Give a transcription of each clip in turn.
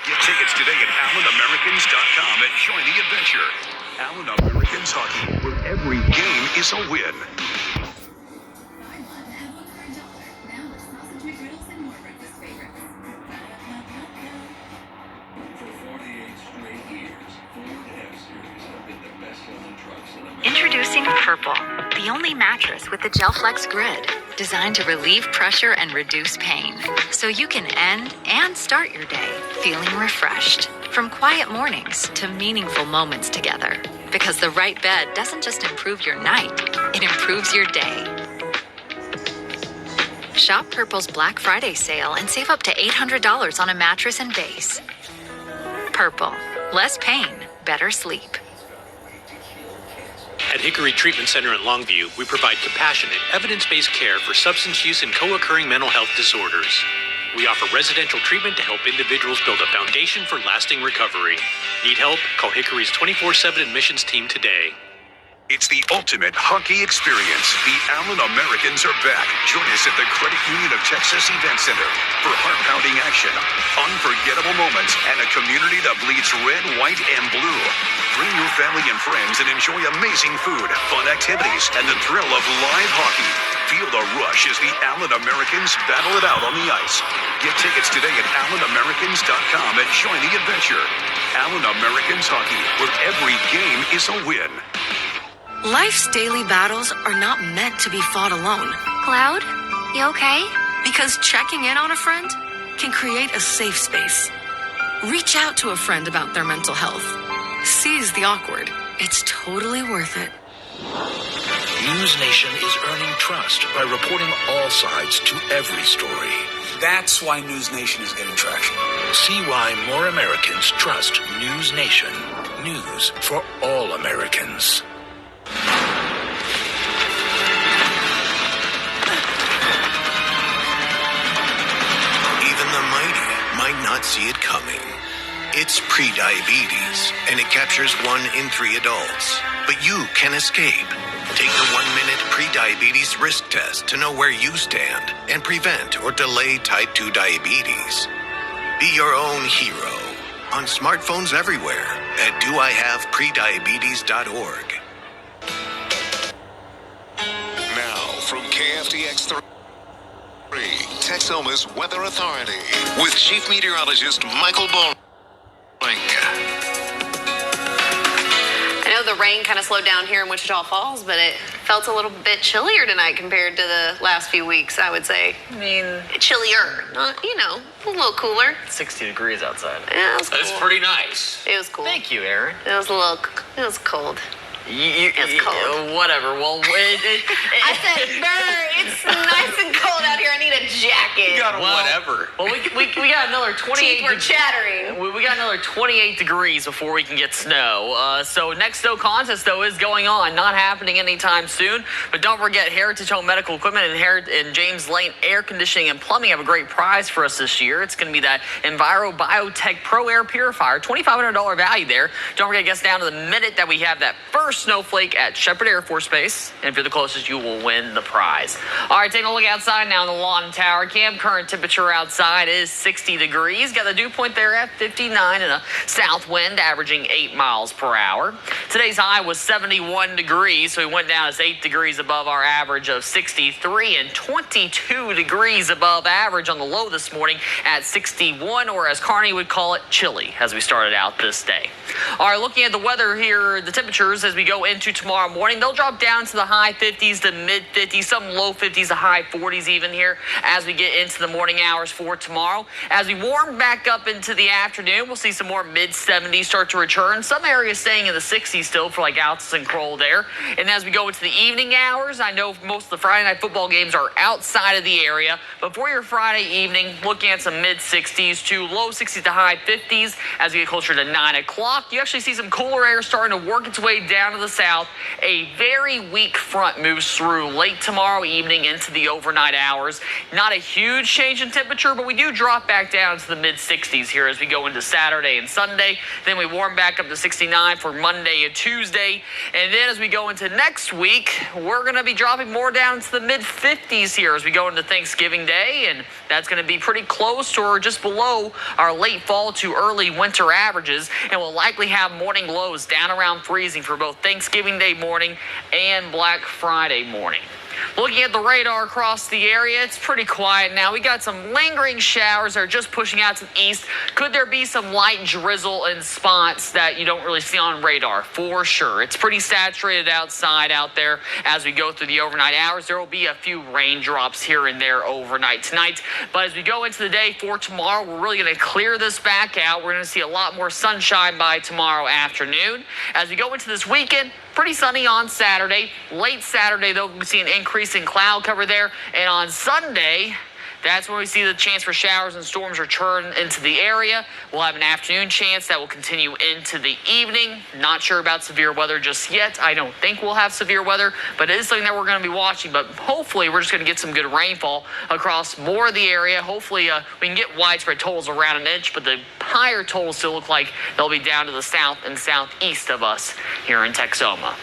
Get tickets today at AllenAmericans.com and join the adventure. Allen Americans Hockey, where every game is a win. Introducing Purple, the only mattress with the GelFlex grid, designed to relieve pressure and reduce pain, so you can end and start your day feeling refreshed. From quiet mornings to meaningful moments together, because the right bed doesn't just improve your night, it improves your day. Shop Purple's Black Friday sale and save up to $800 on a mattress and base. Purple, less pain, better sleep. At Hickory Treatment Center in Longview, we provide compassionate, evidence-based care for substance use and co-occurring mental health disorders. We offer residential treatment to help individuals build a foundation for lasting recovery. Need help? Call Hickory's 24/7 admissions team today. It's the ultimate hockey experience. The Allen Americans are back. Join us at the Credit Union of Texas Event Center for heart-pounding action, unforgettable moments, and a community that bleeds red, white, and blue. Bring your family and friends and enjoy amazing food, fun activities, and the thrill of live hockey. Feel the rush as the Allen Americans battle it out on the ice. Get tickets today at AllenAmericans.com and join the adventure. Allen Americans Hockey, where every game is a win. Life's daily battles are not meant to be fought alone. Cloud, you okay? Because checking in on a friend can create a safe space. Reach out to a friend about their mental health. Seize the awkward. It's totally worth it. News Nation is earning trust by reporting all sides to every story. That's why News Nation is getting traction. See why more Americans trust News Nation. News for all Americans. Even the mighty might not see it coming. It's prediabetes, and it captures 1 in 3 adults. But you can escape. Take the 1-minute prediabetes risk test to know where you stand and prevent or delay type 2 diabetes. Be your own hero on smartphones everywhere at doihaveprediabetes.org. Now from KFDX 3, Texoma's Weather Authority with Chief Meteorologist Michael Bolink. I know the rain kind of slowed down here in Wichita Falls, but it felt a little bit chillier tonight compared to the last few weeks, I would say. I mean, chillier, not, a little cooler. 60 degrees outside. Yeah, it was cool. That's pretty nice. It was cool. Thank you, Aaron. It was cold. It's cold. Whatever. Well, I said, Burr, it's nice and cold out here. I need a jacket. Whatever. Well, we got another 28. Teeth were chattering. We got another 28 degrees before we can get snow. So next snow contest, though, is going on. Not happening anytime soon. But don't forget, Heritage Home Medical Equipment and James Lane Air Conditioning and Plumbing have a great prize for us this year. It's going to be that Enviro Biotech Pro Air Purifier, $2,500 value there. Don't forget, it gets down to the minute that we have that first snowflake at Shepherd Air Force Base, and if you're the closest, you will win the prize. All right, taking a look outside now in the lawn tower cam. Current temperature outside is 60 degrees. Got the dew point there at 59 and a south wind averaging 8 miles per hour. Today's high was 71 degrees, so we went down as 8 degrees above our average of 63 and 22 degrees above average on the low this morning at 61, or as Carney would call it, chilly as we started out this day. All right, looking at the weather here, the temperatures as we go into tomorrow morning, they'll drop down to the high 50s to mid 50s, some low 50s to high 40s even here as we get into the morning hours for tomorrow. As we warm back up into the afternoon, we'll see some more mid 70s start to return. Some areas staying in the 60s still for like Altus and Kroll there. And as we go into the evening hours, I know most of the Friday night football games are outside of the area, but for your Friday evening, looking at some mid 60s to low 60s to high 50s as we get closer to 9 o'clock. You actually see some cooler air starting to work its way down down to the south. A very weak front moves through late tomorrow evening into the overnight hours. Not a huge change in temperature, but we do drop back down to the mid-60s here as we go into Saturday and Sunday. Then we warm back up to 69 for Monday and Tuesday. And then as we go into next week, we're going to be dropping more down to the mid-50s here as we go into Thanksgiving Day. And that's going to be pretty close to or just below our late fall to early winter averages. And we'll likely have morning lows down around freezing for both Thanksgiving Day morning and Black Friday morning. Looking at the radar across the area, it's pretty quiet now. We got some lingering showers that are just pushing out to the east. Could there be some light drizzle in spots that you don't really see on radar? For sure. It's pretty saturated outside out there as we go through the overnight hours. There will be a few raindrops here and there overnight tonight. But as we go into the day for tomorrow, we're really going to clear this back out. We're going to see a lot more sunshine by tomorrow afternoon. As we go into this weekend, pretty sunny on Saturday. Late Saturday, though, we see an increase in cloud cover there. And on Sunday, that's when we see the chance for showers and storms return into the area. We'll have an afternoon chance that will continue into the evening. Not sure about severe weather just yet. I don't think we'll have severe weather, but it is something that we're going to be watching. But hopefully, we're just going to get some good rainfall across more of the area. Hopefully, we can get widespread totals around an inch, but the higher totals still look like they'll be down to the south and southeast of us here in Texoma.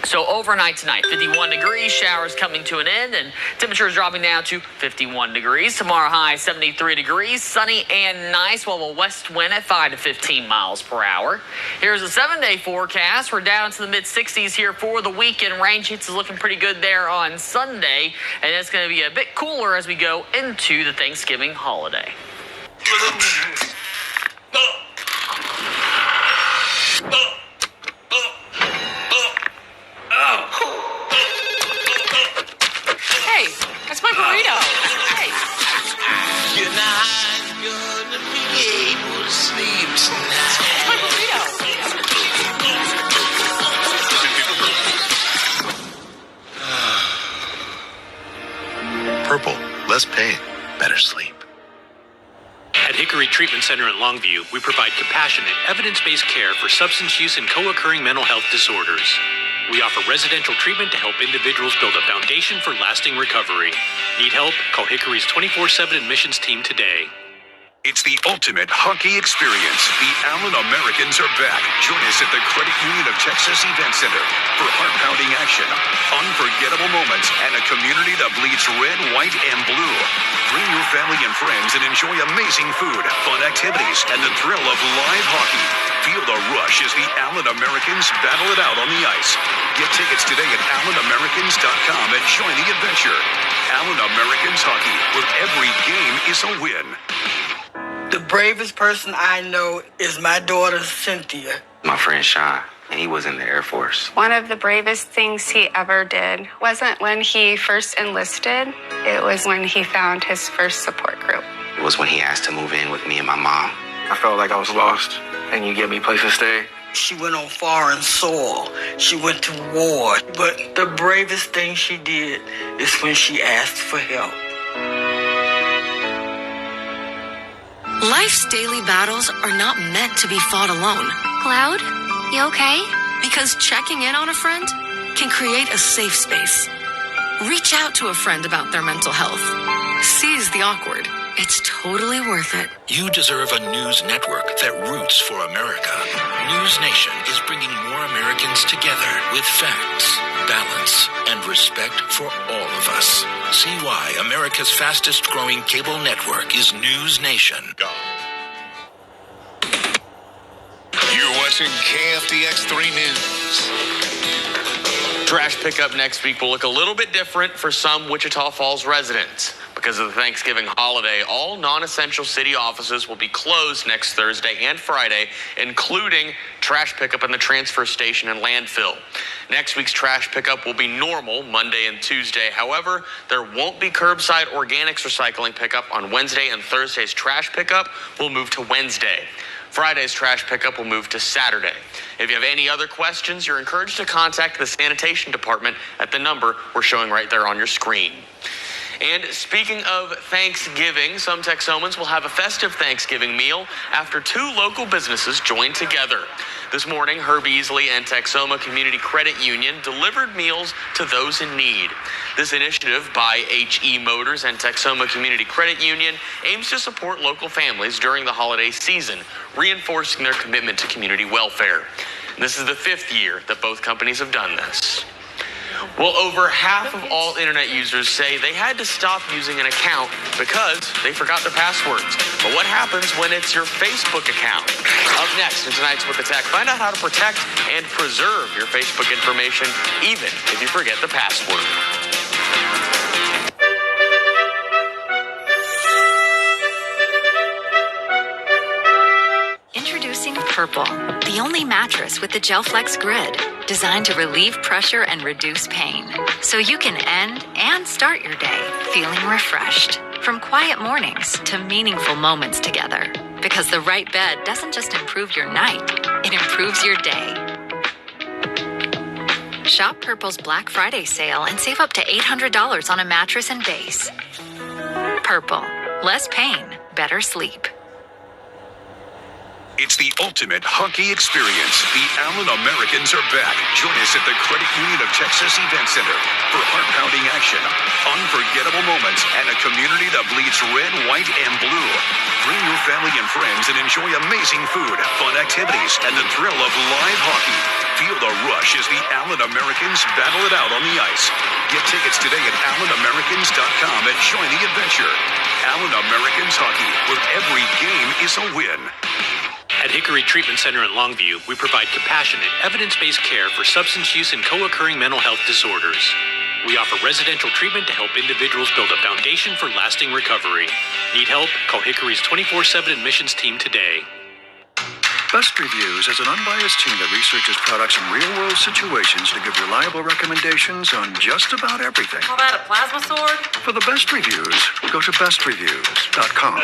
So overnight tonight, 51 degrees, showers coming to an end, and temperatures dropping down to 51 degrees. Tomorrow high, 73 degrees, sunny and nice, while a west wind at 5 to 15 miles per hour. Here's a 7-day forecast. We're down to the mid-60s here for the weekend. Rain sheets is looking pretty good there on Sunday, and it's going to be a bit cooler as we go into the Thanksgiving holiday. Hey, that's my burrito. Hey. You're not gonna be able to sleep tonight. That's my burrito. Purple, less pain, better sleep. At Hickory Treatment Center in Longview, we provide compassionate, evidence-based care for substance use and co-occurring mental health disorders. We offer residential treatment to help individuals build a foundation for lasting recovery. Need help? Call Hickory's 24/7 admissions team today. It's the ultimate hockey experience. The Allen Americans are back. Join us at the Credit Union of Texas Event Center for heart-pounding action, unforgettable moments, and a community that bleeds red, white, and blue. Bring your family and friends and enjoy amazing food, fun activities, and the thrill of live hockey. Feel the rush as the Allen Americans battle it out on the ice. Get tickets today at AllenAmericans.com and join the adventure. Allen Americans Hockey, where every game is a win. The bravest person I know is my daughter, Cynthia. My friend Sean, and he was in the Air Force. One of the bravest things he ever did wasn't when he first enlisted. It was when he found his first support group. It was when he asked to move in with me and my mom. I felt like I was lost, and you gave me a place to stay. She went on foreign soil. She went to war. But the bravest thing she did is when she asked for help. Life's daily battles are not meant to be fought alone. Cloud, you okay? Because checking in on a friend can create a safe space. Reach out to a friend about their mental health. Seize the awkward. It's totally worth it. You deserve a news network that roots for America. News Nation is bringing more Americans together with facts, balance, and respect for all of us. See why America's fastest growing cable network is News Nation. You're watching KFDX 3 News. Trash pickup next week will look a little bit different for some Wichita Falls residents. Because of the Thanksgiving holiday, all non-essential city offices will be closed next Thursday and Friday, including trash pickup in the transfer station and landfill. Next week's trash pickup will be normal Monday and Tuesday. However, there won't be curbside organics recycling pickup on Wednesday, and Thursday's trash pickup will move to Wednesday. Friday's trash pickup will move to Saturday. If you have any other questions, you're encouraged to contact the sanitation department at the number we're showing right there on your screen. And speaking of Thanksgiving, some Texomans will have a festive Thanksgiving meal after two local businesses joined together. This morning, Herb Easley and Texoma Community Credit Union delivered meals to those in need. This initiative by HE Motors and Texoma Community Credit Union aims to support local families during the holiday season, reinforcing their commitment to community welfare. This is the 5th year that both companies have done this. Well, over half of all internet users say they had to stop using an account because they forgot their passwords. But what happens when it's your Facebook account? Up next in tonight's With the Tech, find out how to protect and preserve your Facebook information even if you forget the password. Introducing Purple, the only mattress with the GelFlex grid, designed to relieve pressure and reduce pain, so you can end and start your day feeling refreshed. From quiet mornings to meaningful moments together, because the right bed doesn't just improve your night, it improves your day. Shop Purple's Black Friday sale and save up to $800 on a mattress and base. Purple, less pain, better sleep. It's the ultimate hockey experience. The Allen Americans are back. Join us at the Credit Union of Texas Event Center for heart-pounding action, unforgettable moments, and a community that bleeds red, white, and blue. Bring your family and friends and enjoy amazing food, fun activities, and the thrill of live hockey. Feel the rush as the Allen Americans battle it out on the ice. Get tickets today at AllenAmericans.com and join the adventure. Allen Americans Hockey, where every game is a win. At Hickory Treatment Center in Longview, we provide compassionate, evidence-based care for substance use and co-occurring mental health disorders. We offer residential treatment to help individuals build a foundation for lasting recovery. Need help? Call Hickory's 24/7 admissions team today. Best Reviews is an unbiased team that researches products in real-world situations to give reliable recommendations on just about everything. Call that a plasma sword? For the best reviews, go to bestreviews.com.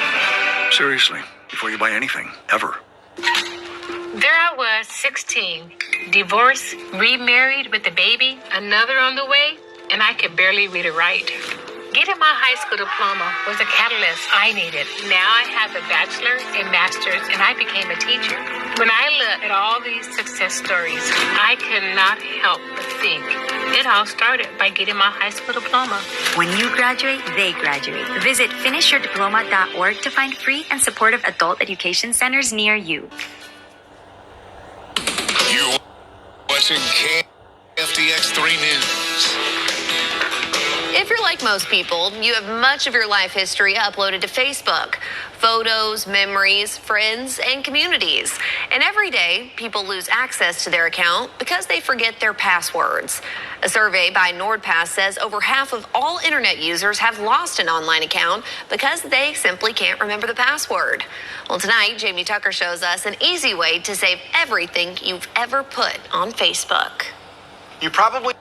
Seriously, before you buy anything, ever. There I was, 16, divorced, remarried with a baby, another on the way, and I could barely read or write. Getting my high school diploma was a catalyst I needed. Now I have a bachelor, a master's, and I became a teacher. When I look at all these success stories, I cannot help but think it all started by getting my high school diploma. When you graduate, they graduate. Visit finishyourdiploma.org to find free and supportive adult education centers near you. You're watching KFDX 3 News. If you're like most people, you have much of your life history uploaded to Facebook. Photos, memories, friends, and communities. And every day, people lose access to their account because they forget their passwords. A survey by NordPass says over half of all internet users have lost an online account because they simply can't remember the password. Well, tonight, Jamie Tucker shows us an easy way to save everything you've ever put on Facebook. You probably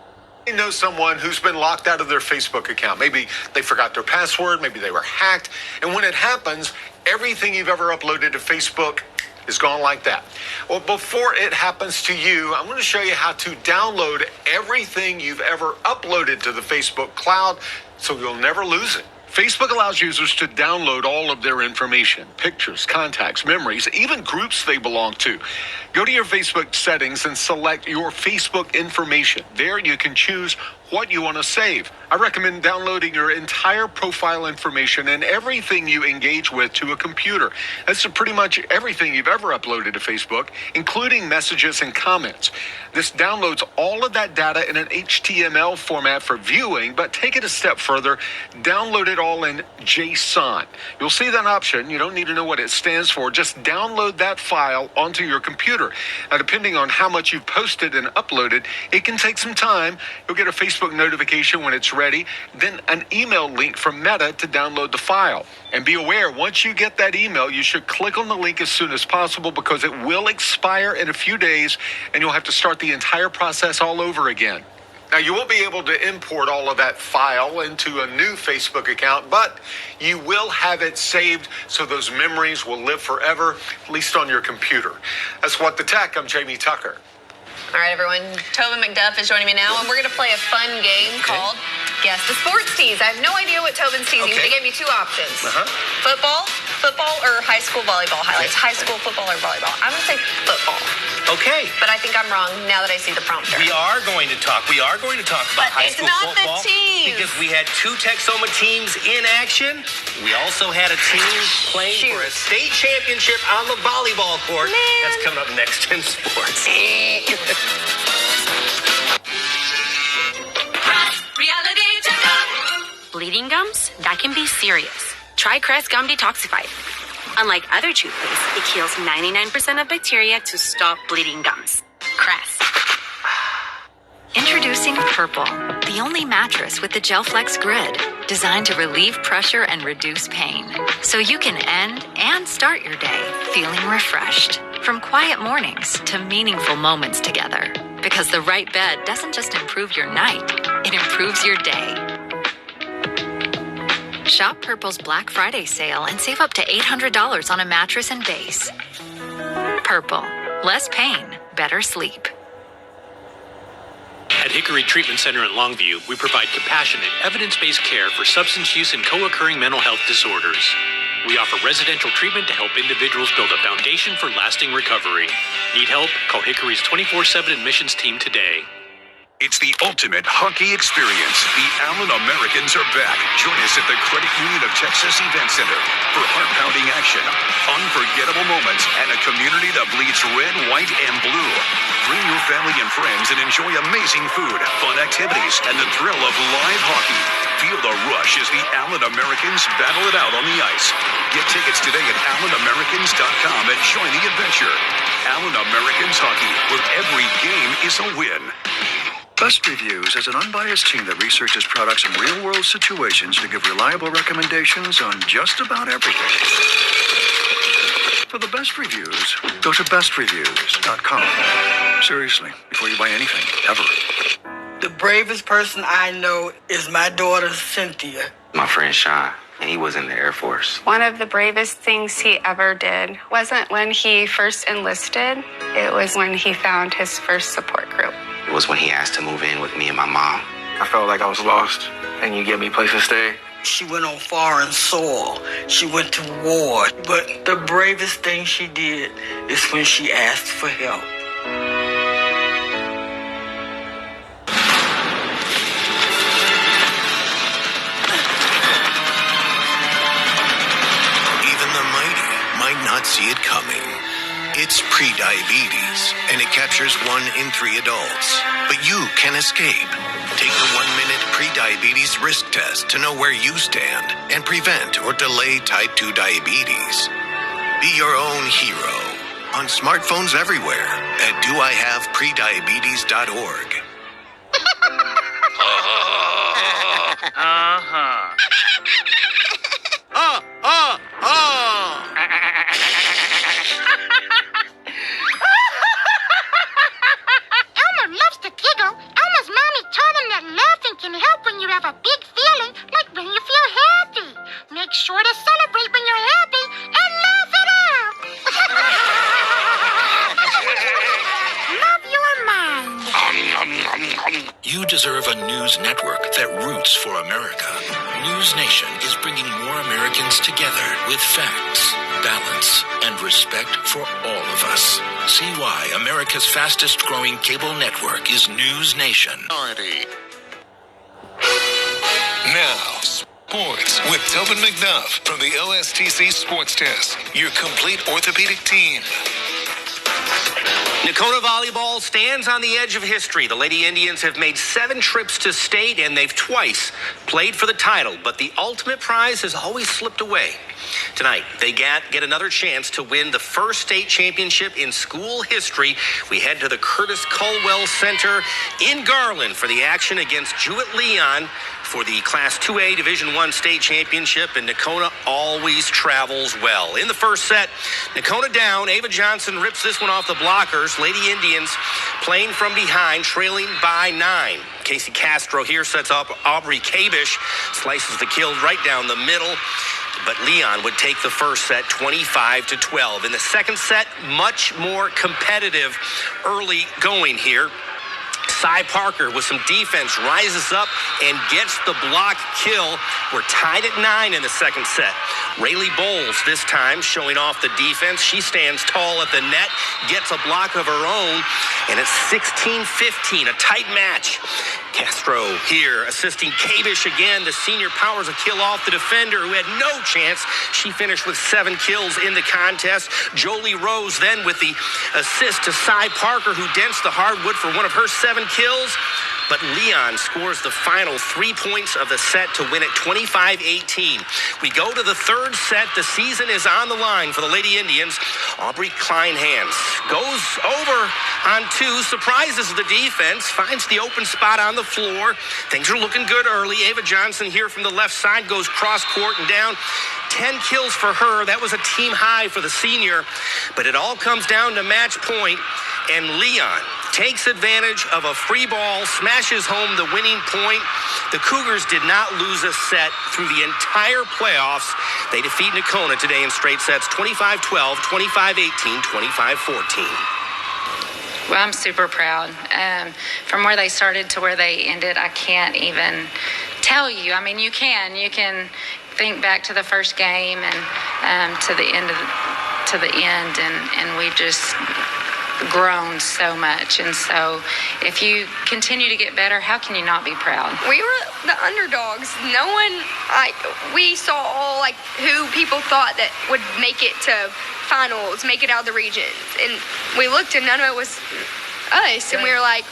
know someone who's been locked out of their Facebook account. Maybe they forgot their password, maybe they were hacked. And when it happens, everything you've ever uploaded to Facebook is gone like that. Well, before it happens to you, I'm going to show you how to download everything you've ever uploaded to the Facebook cloud so you'll never lose it. Facebook allows users to download all of their information, pictures, contacts, memories, even groups they belong to. Go to your Facebook settings and select your Facebook information. There you can choose what you want to save. I recommend downloading your entire profile information and everything you engage with to a computer. That's pretty much everything you've ever uploaded to Facebook, including messages and comments. This downloads all of that data in an HTML format for viewing, but take it a step further, download it all in JSON. You'll see that option. You don't need to know what it stands for. Just download that file onto your computer. Now, depending on how much you've posted and uploaded, it can take some time. You'll get a Facebook notification when it's ready, then an email link from Meta to download the file. And be aware, once you get that email, you should click on the link as soon as possible because it will expire in a few days and you'll have to start the entire process all over again. Now, you won't be able to import all of that file into a new Facebook account, but you will have it saved so those memories will live forever, at least on your computer. That's What the Tech. I'm Jamie Tucker. All right, everyone. Tobin McDuff is joining me now, and we're going to play a fun game called Yes, the sports tees. I have no idea what Tobin's teasing. Okay. They gave me two options. Uh-huh. Football or high school volleyball highlights. High school football or volleyball. I'm going to say football. Okay. But I think I'm wrong now that I see the prompter. We are going to talk about high school football. It's not the teams. Because we had two Texoma teams in action. We also had a team playing for a state championship on the volleyball court. That's coming up next in sports. Reality checkup. Bleeding gums? That can be serious. Try Crest Gum Detoxify. Unlike other toothpaste, it kills 99% of bacteria to stop bleeding gums. Crest. Introducing Purple, the only mattress with the GelFlex grid, designed to relieve pressure and reduce pain, so you can end and start your day feeling refreshed. From quiet mornings to meaningful moments together, because the right bed doesn't just improve your night, it improves your day. Shop Purple's Black Friday sale and save up to $800 on a mattress and base. Purple, less pain, better sleep. At Hickory Treatment Center in Longview, we provide compassionate, evidence-based care for substance use and co-occurring mental health disorders. We offer residential treatment to help individuals build a foundation for lasting recovery. Need help? Call Hickory's 24/7 admissions team today. It's the ultimate hockey experience. The Allen Americans are back. Join us at the Credit Union of Texas Event Center for heart-pounding action, unforgettable moments, and a community that bleeds red, white, and blue. Bring your family and friends and enjoy amazing food, fun activities, and the thrill of live hockey. Feel the rush as the Allen Americans battle it out on the ice. Get tickets today at AllenAmericans.com and join the adventure. Allen Americans Hockey, where every game is a win. Best Reviews is an unbiased team that researches products in real-world situations to give reliable recommendations on just about everything. For the best reviews, go to bestreviews.com. Seriously, before you buy anything, ever. The bravest person I know is my daughter, Cynthia. My friend Sean, and he was in the Air Force. One of the bravest things he ever did wasn't when he first enlisted. It was when he found his first support group. It was when he asked to move in with me and my mom. I felt like I was lost, and you gave me a place to stay. She went on foreign soil. She went to war. But the bravest thing she did is when she asked for help. Even the mighty might not see it coming. It's pre-diabetes, and it captures 1 in 3 adults. But you can escape. Take the 1-minute pre-diabetes risk test to know where you stand and prevent or delay type 2 diabetes. Be your own hero on smartphones everywhere at doihaveprediabetes.org. Elmer loves to giggle. Elmer's mommy told him that laughing can help when you have a big feeling, like when you feel happy. Make sure to celebrate when you're happy and laugh it out. Love your mind. You deserve a news network that roots for America. News Nation is bringing more Americans together with facts, balance, and respect for all of us. See why America's fastest growing cable network is News Nation. Now, sports with Tobin McDuff from the OSTC Sports Desk, your complete orthopedic team. Nakona Volleyball stands on the edge of history. The Lady Indians have made 7 trips to state, and they've twice played for the title, but the ultimate prize has always slipped away. Tonight, they get another chance to win the first state championship in school history. We head to the Curtis Culwell Center in Garland for the action against Jewett-Leon for the Class 2A Division I state championship, and Nakona always travels well. In the first set, Nakona down. Ava Johnson rips this one off the blockers. Lady Indians playing from behind, trailing by 9. Casey Castro here sets up Aubrey Kabish, slices the kill right down the middle. But Leon would take the first set 25-12. In the second set, much more competitive early going here. Cy Parker with some defense rises up and gets the block kill. We're tied at 9 in the second set. Rayleigh Bowles this time showing off the defense. She stands tall at the net, gets a block of her own, and it's 16-15, a tight match. Castro here assisting Kabish again. The senior powers a kill off the defender who had no chance. She finished with 7 kills in the contest. Jolie Rose then with the assist to Cy Parker, who dents the hardwood for one of her 7 kills. But Leon scores the final 3 points of the set to win it 25-18. We go to the third set. The season is on the line for the Lady Indians. Aubrey Kleinhans goes over on 2, surprises the defense, finds the open spot on the floor. Things are looking good early. Ava Johnson here from the left side goes cross court and down. 10 kills for her. That was a team high for the senior. But it all comes down to match point, and Leon takes advantage of a free ball, smashes home the winning point. The Cougars did not lose a set through the entire playoffs. They defeat Nakona today in straight sets, 25-12, 25-18, 25-14. Well, I'm super proud. From where they started to where they ended, I can't even tell you. I mean, you can think back to the first game and to the end, and we've just grown so much. And so if you continue to get better, how can you not be proud? We were the underdogs. No one, we saw all who people thought that would make it to finals, make it out of the regions, and we looked and none of it was us, and we were like,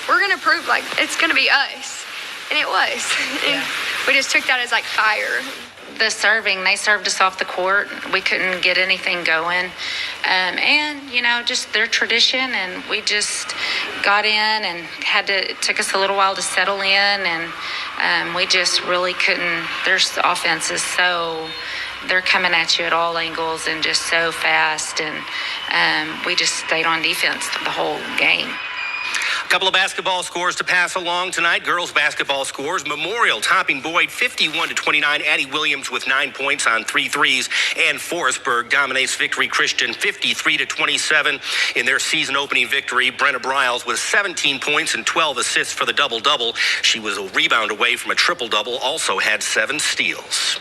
we're gonna prove it's gonna be us, and it was. And we just took that as fire. The serving, they served us off the court. We couldn't get anything going. And, just their tradition, and we just got in and it took us a little while to settle in, and we just really couldn't. Their offense is they're coming at you at all angles and just so fast, and we just stayed on defense the whole game. A couple of basketball scores to pass along tonight. Girls basketball scores. Memorial topping Boyd 51-29. Addie Williams with 9 points on 3 threes. And Forestburg dominates Victory Christian 53-27 in their season opening victory. Brenna Briles with 17 points and 12 assists for the double-double. She was a rebound away from a triple-double. Also had 7 steals.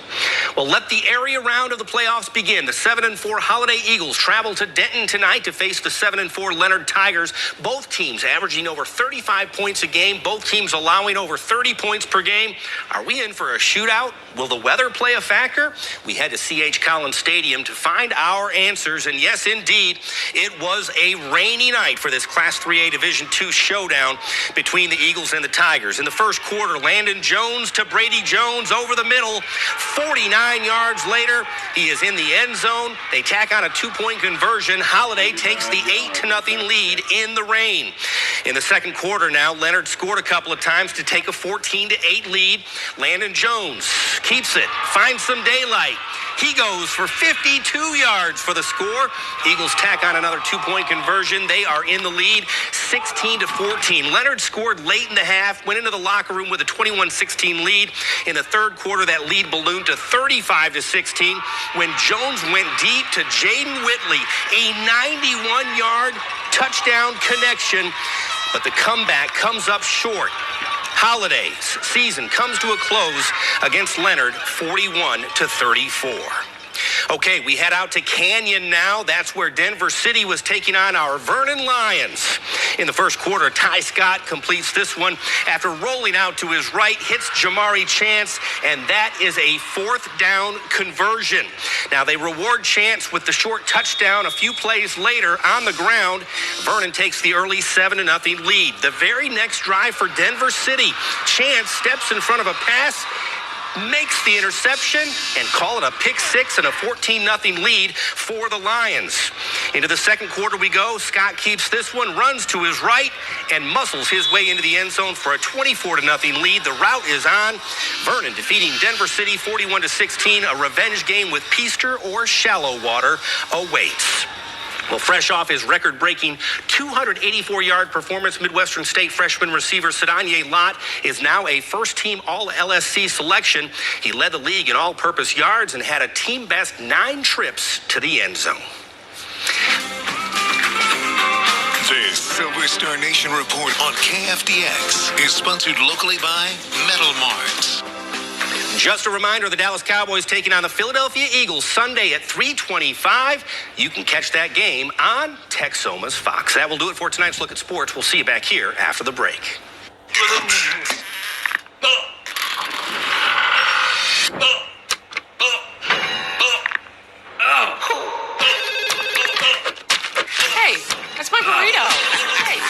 Well, let the area round of the playoffs begin. The 7-4 Holiday Eagles travel to Denton tonight to face the 7-4 Leonard Tigers. Both teams averaging over 35 points a game. Both teams allowing over 30 points per game. Are we in for a shootout? Will the weather play a factor? We head to C.H. Collins Stadium to find our answers. And yes, indeed, it was a rainy night for this Class 3A Division II showdown between the Eagles and the Tigers. In the first quarter, Landon Jones to Brady Jones over the middle. 49 yards later, he is in the end zone. They tack on a 2-point conversion. Holiday takes the 8-0 lead in the rain. In the second quarter now, Leonard scored a couple of times to take a 14-8 lead. Landon Jones keeps it, finds some daylight. He goes for 52 yards for the score. Eagles tack on another 2-point conversion. They are in the lead, 16-14. Leonard scored late in the half, went into the locker room with a 21-16 lead. In the third quarter, that lead ballooned to 35-16 when Jones went deep to Jaden Whitley, a 91-yard touchdown connection. But the comeback comes up short. Holiday's season comes to a close against Leonard, 41-34. Okay, we head out to Canyon now. That's where Denver City was taking on our Vernon Lions. In the first quarter, Ty Scott completes this one after rolling out to his right, hits Jamari Chance, and that is a 4th down conversion. Now, they reward Chance with the short touchdown a few plays later on the ground. Vernon takes the early 7-0 lead. The very next drive for Denver City, Chance steps in front of a pass, makes the interception, and call it a pick six and a 14-0 lead for the Lions. Into the second quarter we go. Scott keeps this one, runs to his right, and muscles his way into the end zone for a 24-0 lead. The route is on. Vernon defeating Denver City 41-16. A revenge game with Peaster or Shallow Water awaits. Well, fresh off his record-breaking 284-yard performance, Midwestern State freshman receiver Sadanye Lott is now a first-team All-LSC selection. He led the league in all-purpose yards and had a team-best 9 trips to the end zone. This Silver Star Nation Report on KFDX is sponsored locally by Metal Mart. Just a reminder, the Dallas Cowboys taking on the Philadelphia Eagles Sunday at 3:25. You can catch that game on Texoma's Fox. That will do it for tonight's Look at Sports. We'll see you back here after the break. Hey, that's my burrito. Hey.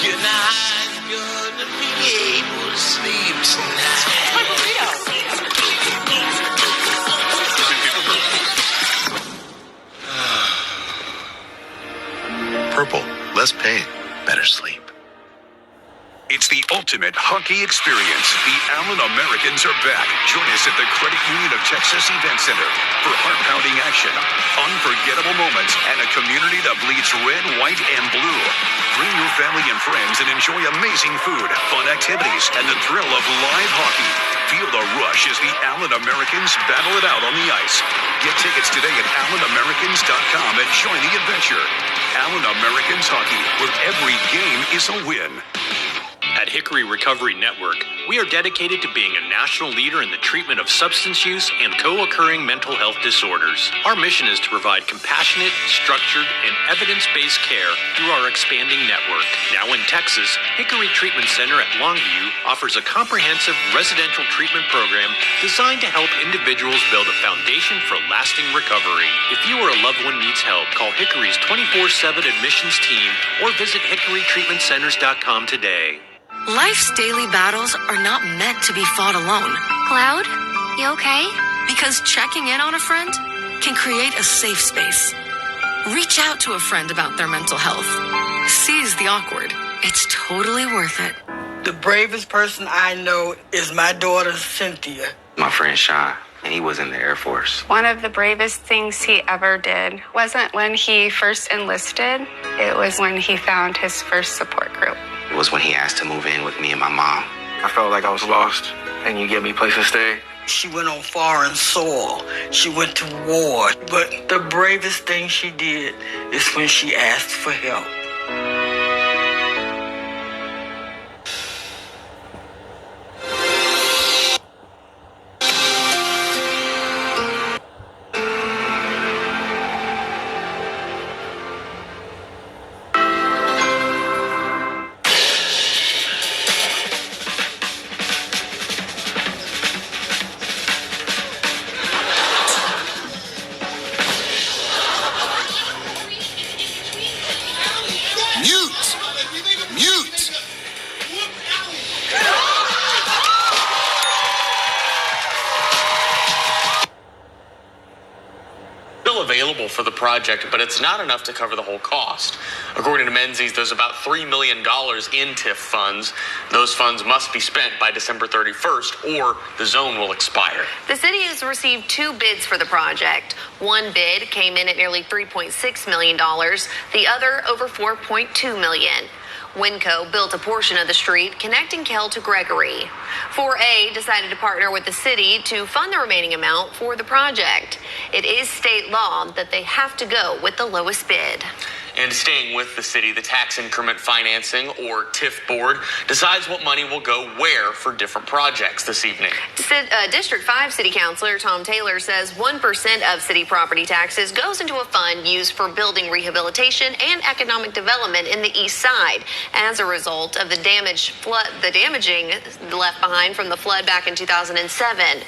You're not gonna be able to sleep tonight. That's my burrito. Purple, less pain, better sleep. It's the ultimate hockey experience. The Allen Americans are back. Join us at the Credit Union of Texas Event Center for heart-pounding action, unforgettable moments, and a community that bleeds red, white, and blue. Bring your family and friends and enjoy amazing food, fun activities, and the thrill of live hockey. Feel the rush as the Allen Americans battle it out on the ice. Get tickets today at AllenAmericans.com and join the adventure. Allen Americans Hockey, where every game is a win. At Hickory Recovery Network, we are dedicated to being a national leader in the treatment of substance use and co-occurring mental health disorders. Our mission is to provide compassionate, structured, and evidence-based care through our expanding network. Now in Texas, Hickory Treatment Center at Longview offers a comprehensive residential treatment program designed to help individuals build a foundation for lasting recovery. If you or a loved one needs help, call Hickory's 24/7 admissions team or visit hickorytreatmentcenters.com today. Life's daily battles are not meant to be fought alone. Cloud, you okay? Because checking in on a friend can create a safe space. Reach out to a friend about their mental health. Seize the awkward. It's totally worth it. The bravest person I know is my daughter, Cynthia. My friend Sean, and he was in the Air Force. One of the bravest things he ever did wasn't when he first enlisted. It was when he found his first support group. It was when he asked to move in with me and my mom. I felt like I was lost, and you gave me a place to stay. She went on foreign soil. She went to war. But the bravest thing she did is when she asked for help. Available for the project, but it's not enough to cover the whole cost. According to Menzies, there's about $3 million in TIF funds. Those funds must be spent by December 31st or the zone will expire. The city has received 2 bids for the project. One bid came in at nearly $3.6 million, the other over $4.2 million. Winco built a portion of the street connecting Kell to Gregory. 4A decided to partner with the city to fund the remaining amount for the project. It is state law that they have to go with the lowest bid. And staying with the city, the Tax Increment Financing, or TIF Board, decides what money will go where for different projects this evening. District 5 City Councilor Tom Taylor says 1% of city property taxes goes into a fund used for building rehabilitation and economic development in the east side as a result of the damaging left behind from the flood back in 2007.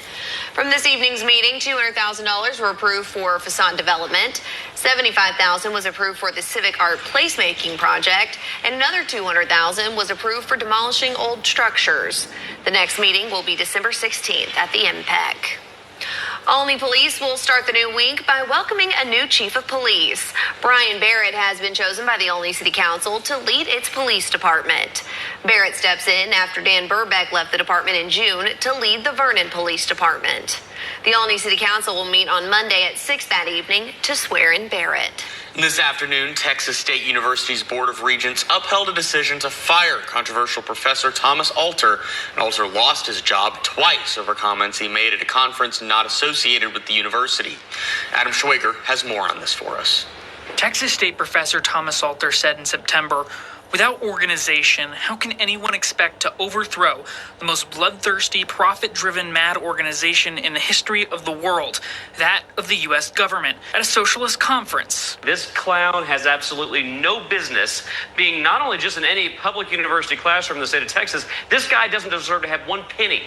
From this evening's meeting, $200,000 were approved for facade development, $75,000 was approved for the Civic Art Placemaking Project, and another $200,000 was approved for demolishing old structures. The next meeting will be December 16th at the MPEC. Olney Police will start the new week by welcoming a new chief of police. Brian Barrett has been chosen by the Olney City Council to lead its police department. Barrett steps in after Dan Burbeck left the department in June to lead the Vernon Police Department. The Olney City Council will meet on Monday at 6 that evening to swear in Barrett. This afternoon, Texas State University's Board of Regents upheld a decision to fire controversial professor Thomas Alter. And Alter lost his job twice over comments he made at a conference not associated with the university. Adam Schwager has more on this for us. Texas State professor Thomas Alter said in September, "Without organization, how can anyone expect to overthrow the most bloodthirsty, profit-driven, mad organization in the history of the world, that of the U.S. government, at a socialist conference?" This clown has absolutely no business being not only just in any public university classroom in the state of Texas, this guy doesn't deserve to have one penny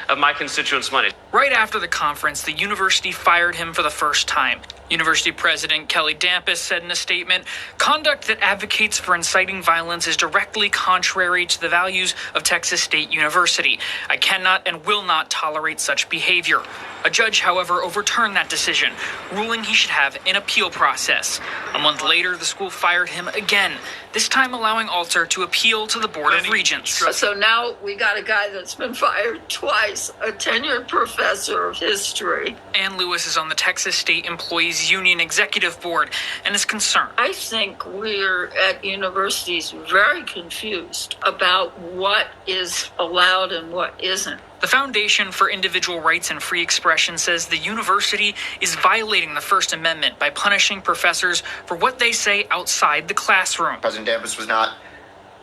of my constituents' money. Right after the conference, the university fired him for the first time. University President Kelly Dampus said in a statement, "Conduct that advocates for inciting violence is directly contrary to the values of Texas State University. I cannot and will not tolerate such behavior." A judge, however, overturned that decision, ruling he should have an appeal process. A month later, the school fired him again, this time allowing Alter to appeal to the Board of Regents. So now we got a guy that's been fired twice, a tenured professor of history. Ann Lewis is on the Texas State Employees Union Executive Board and is concerned. I think we're at universities very confused about what is allowed and what isn't. The Foundation for Individual Rights and Free Expression says the university is violating the First Amendment by punishing professors for what they say outside the classroom. President Dampus was not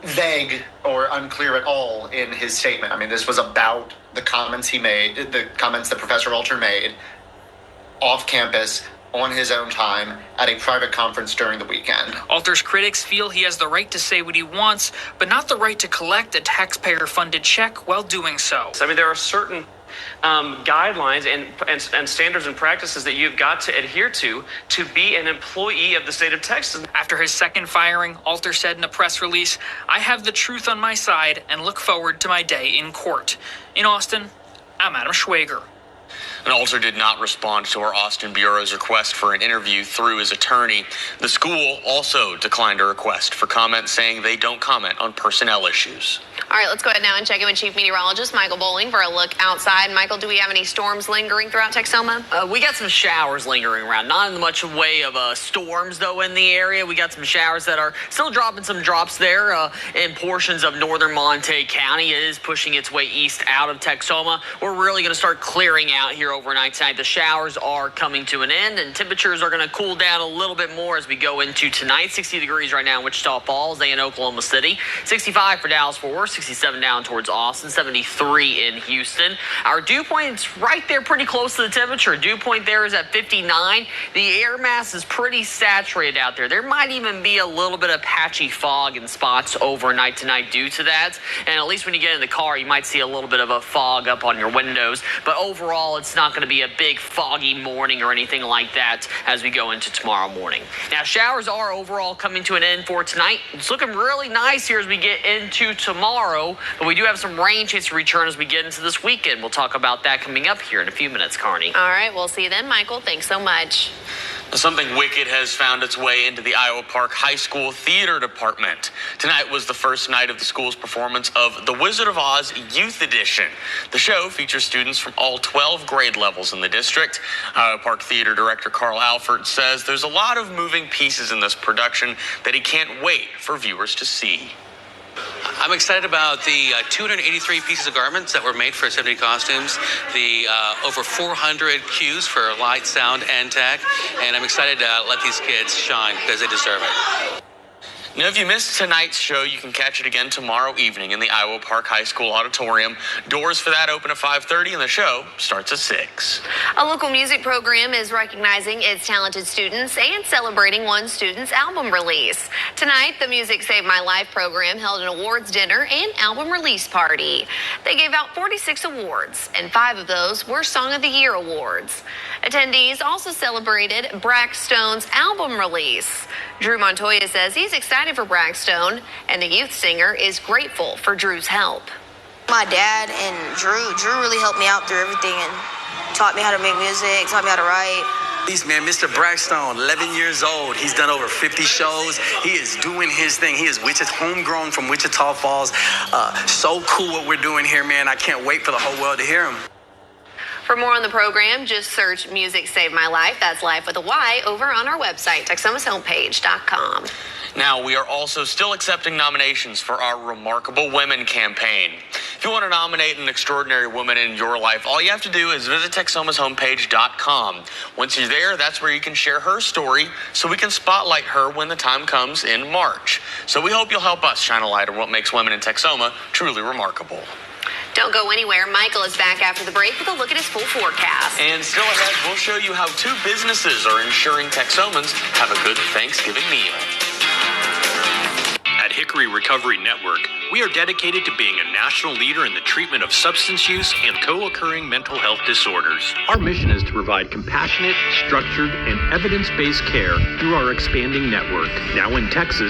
vague or unclear at all in his statement. I mean, this was about the comments he made, the comments that Professor Alter made off campus on his own time at a private conference during the weekend. Alter's critics feel he has the right to say what he wants, but not the right to collect a taxpayer-funded check while doing so. I mean, there are certain guidelines and standards and practices that you've got to adhere to be an employee of the state of Texas. After his second firing, Alter said in a press release, "I have the truth on my side and look forward to my day in court." In Austin, I'm Adam Schwager. And Alter did not respond to our Austin Bureau's request for an interview through his attorney. The school also declined a request for comment, saying they don't comment on personnel issues. All right, let's go ahead now and check in with Chief Meteorologist Michael Bowling for a look outside. Michael, do we have any storms lingering throughout Texoma? We got some showers lingering around. Not in much way of storms, though, in the area. We got some showers that are still dropping some drops there in portions of northern Monte County. It is pushing its way east out of Texoma. We're really going to start clearing out here overnight tonight. The showers are coming to an end, and temperatures are going to cool down a little bit more as we go into tonight. 60 degrees right now in Wichita Falls and Oklahoma City. 65 for Dallas-Fort Worth. 67 down towards Austin, 73 in Houston. Our dew point's right there pretty close to the temperature. Dew point there is at 59. The air mass is pretty saturated out there. There might even be a little bit of patchy fog in spots overnight tonight due to that. And at least when you get in the car, you might see a little bit of a fog up on your windows. But overall, it's not going to be a big foggy morning or anything like that as we go into tomorrow morning. Now, showers are overall coming to an end for tonight. It's looking really nice here as we get into tomorrow. But we do have some rain chance to return as we get into this weekend. We'll talk about that coming up here in a few minutes, Carney. All right, we'll see you then, Michael. Thanks so much. Something wicked has found its way into the Iowa Park High School theater department. Tonight was the first night of the school's performance of The Wizard of Oz Youth Edition. The show features students from all 12 grade levels in the district. Iowa Park Theater Director Carl Alford says there's a lot of moving pieces in this production that he can't wait for viewers to see. I'm excited about the 283 pieces of garments that were made for 70 costumes, the over 400 cues for light, sound, and tech, and I'm excited to let these kids shine because they deserve it. Now, if you missed tonight's show, you can catch it again tomorrow evening in the Iowa Park High School auditorium. Doors for that open at 5:30, and the show starts at 6. A local music program is recognizing its talented students and celebrating one student's album release. Tonight, the Music Saved My Life program held an awards dinner and album release party. They gave out 46 awards, and 5 of those were Song of the Year awards. Attendees also celebrated Brackstone's album release. Drew Montoya says he's excited for Brackstone, and the youth singer is grateful for Drew's help. My dad and Drew really helped me out through everything and taught me how to make music, taught me how to write. Please, man, Mr. Brackstone, 11 years old. He's done over 50 shows. He is doing his thing. He is homegrown from Wichita Falls. So cool what we're doing here, man. I can't wait for the whole world to hear him. For more on the program, just search Music Saved My Life. That's Life with a Y over on our website, TexomasHomepage.com. Now, we are also still accepting nominations for our Remarkable Women campaign. If you want to nominate an extraordinary woman in your life, all you have to do is visit TexomasHomepage.com. Once you're there, that's where you can share her story so we can spotlight her when the time comes in March. So we hope you'll help us shine a light on what makes women in Texoma truly remarkable. Don't go anywhere. Michael is back after the break with a look at his full forecast. And still ahead, we'll show you how 2 businesses are ensuring Texomans have a good Thanksgiving meal. At Hickory Recovery Network, we are dedicated to being a national leader in the treatment of substance use and co-occurring mental health disorders. Our mission is to provide compassionate, structured, and evidence-based care through our expanding network. Now in Texas,